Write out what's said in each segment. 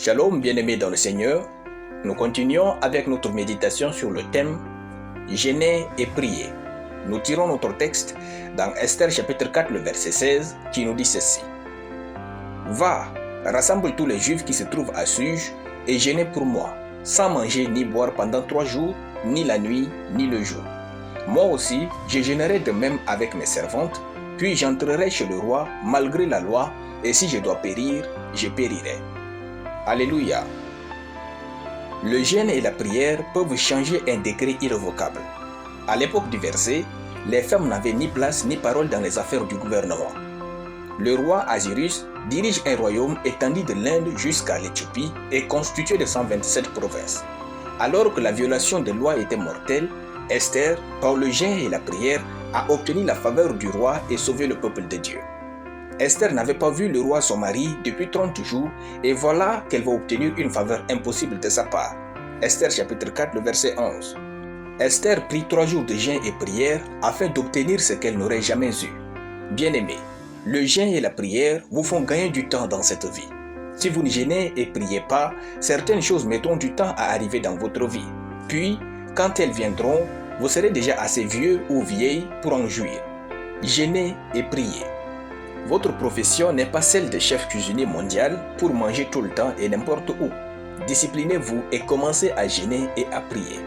Shalom bien-aimés dans le Seigneur, nous continuons avec notre méditation sur le thème « Jeûner et prier ». Nous tirons notre texte dans Esther chapitre 4, le verset 16 qui nous dit ceci. « Va, rassemble tous les Juifs qui se trouvent à Suje et jeûnez pour moi, sans manger ni boire pendant 3 jours, ni la nuit, ni le jour. Moi aussi, je jeûnerai de même avec mes servantes, puis j'entrerai chez le roi malgré la loi, et si je dois périr, je périrai. » Alléluia. Le jeûne et la prière peuvent changer un décret irrévocable. À l'époque du verset, les femmes n'avaient ni place ni parole dans les affaires du gouvernement. Le roi Assuérus dirige un royaume étendu de l'Inde jusqu'à l'Éthiopie et constitué de 127 provinces. Alors que la violation des lois était mortelle, Esther, par le jeûne et la prière, a obtenu la faveur du roi et sauvé le peuple de Dieu. Esther n'avait pas vu le roi son mari depuis 30 jours et voilà qu'elle va obtenir une faveur impossible de sa part. Esther chapitre 4, le verset 11. Esther prit 3 jours de jeûne et prière afin d'obtenir ce qu'elle n'aurait jamais eu. Bien-aimés, le jeûne et la prière vous font gagner du temps dans cette vie. Si vous ne jeûnez et priez pas, certaines choses mettront du temps à arriver dans votre vie. Puis, quand elles viendront, vous serez déjà assez vieux ou vieille pour en jouir. Jeûnez et priez. Votre profession n'est pas celle de chef cuisinier mondial pour manger tout le temps et n'importe où. Disciplinez-vous et commencez à jeûner et à prier.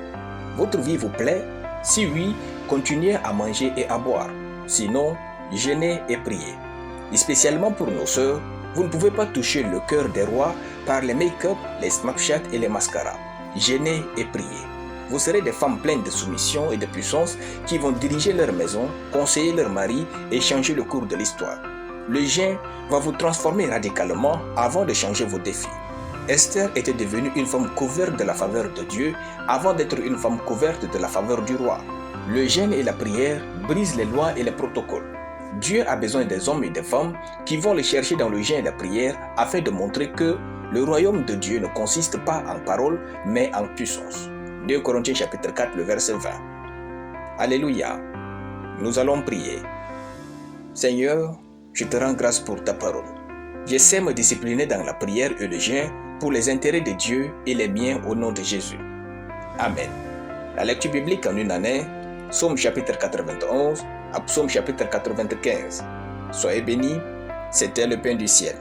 Votre vie vous plaît? Si oui, continuez à manger et à boire. Sinon, jeûnez et priez. Et spécialement pour nos sœurs, vous ne pouvez pas toucher le cœur des rois par les make-up, les Snapchat et les mascaras. Jeûnez et priez. Vous serez des femmes pleines de soumission et de puissance qui vont diriger leur maison, conseiller leur mari et changer le cours de l'histoire. Le jeûne va vous transformer radicalement avant de changer vos défis. Esther était devenue une femme couverte de la faveur de Dieu avant d'être une femme couverte de la faveur du roi. Le jeûne et la prière brisent les lois et les protocoles. Dieu a besoin des hommes et des femmes qui vont le chercher dans le jeûne et la prière afin de montrer que le royaume de Dieu ne consiste pas en paroles mais en puissance. 2 Corinthiens chapitre 4, le verset 20. Alléluia. Nous allons prier. Seigneur, je te rends grâce pour ta parole. J'essaie de me discipliner dans la prière et le jeûne pour les intérêts de Dieu et les miens au nom de Jésus. Amen. La lecture biblique en une année, Psaume chapitre 91 à Psaume chapitre 95. Soyez bénis, c'était le pain du ciel.